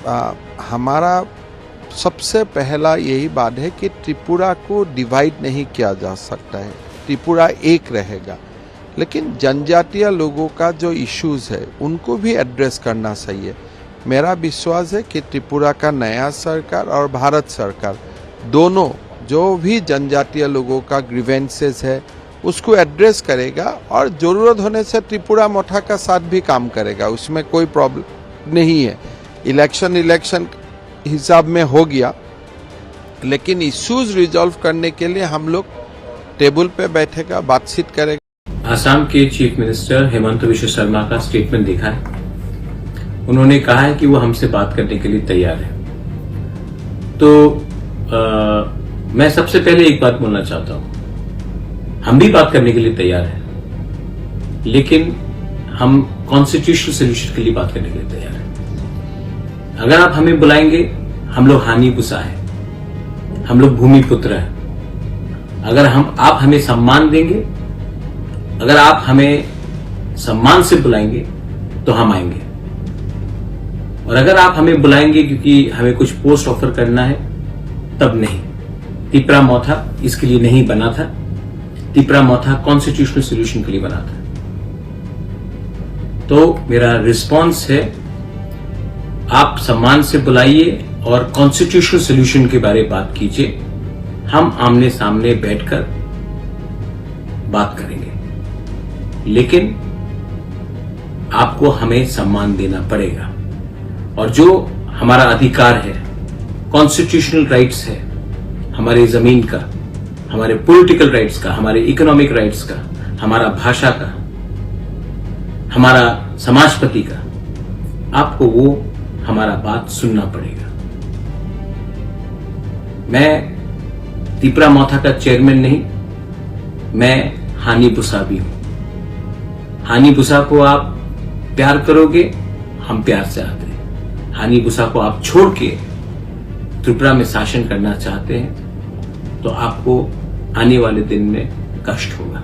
हमारा सबसे पहला यही बात है कि त्रिपुरा को डिवाइड नहीं किया जा सकता है, त्रिपुरा एक रहेगा। लेकिन जनजातीय लोगों का जो इश्यूज है उनको भी एड्रेस करना सही है। मेरा विश्वास है कि त्रिपुरा का नया सरकार और भारत सरकार दोनों जो भी जनजातीय लोगों का ग्रीवेंसेस है उसको एड्रेस करेगा और ज़रूरत होने से त्रिपुरा मोठा का साथ भी काम करेगा, उसमें कोई प्रॉब्लम नहीं है। इलेक्शन हिसाब में हो गया, लेकिन इश्यूज रिजॉल्व करने के लिए हम लोग टेबल पे बैठेगा, बातचीत करेगा। आसाम के चीफ मिनिस्टर हेमंत बिश्व शर्मा का स्टेटमेंट देखा है। उन्होंने कहा है कि वो हमसे बात करने के लिए तैयार है। तो मैं सबसे पहले एक बात बोलना चाहता हूं, हम भी बात करने के लिए तैयार हैं, लेकिन हम कॉन्स्टिट्यूशनल सोल्यूशन के लिए बात करने के लिए तैयार हैं। अगर आप हमें बुलाएंगे, हम लोग हानि बुसा है, हम लोग भूमिपुत्र हैं। अगर आप हमें सम्मान देंगे, अगर आप हमें सम्मान से बुलाएंगे तो हम आएंगे। और अगर आप हमें बुलाएंगे क्योंकि हमें कुछ पोस्ट ऑफर करना है, तब नहीं। तिपरा मोथा इसके लिए नहीं बना था। तिपरा मोथा कॉन्स्टिट्यूशनल सोल्यूशन के लिए बना था। तो मेरा रिस्पांस है, आप सम्मान से बुलाइए और कॉन्स्टिट्यूशनल सोल्यूशन के बारे में बात कीजिए। हम आमने सामने बैठकर बात करेंगे, लेकिन आपको हमें सम्मान देना पड़ेगा। और जो हमारा अधिकार है, कॉन्स्टिट्यूशनल राइट्स है, हमारे जमीन का, हमारे पॉलिटिकल राइट्स का, हमारे इकोनॉमिक राइट्स का, हमारा भाषा का, हमारा समाजपति का, आपको वो हमारा बात सुनना पड़ेगा। मैं तिपरा मोथा का चेयरमैन नहीं, मैं हानि बुसा भी हूं। हानि बुसा को आप प्यार करोगे, हम प्यार से आते हैं। हानि बुसा को आप छोड़ के त्रिपुरा में शासन करना चाहते हैं तो आपको आने वाले दिन में कष्ट होगा।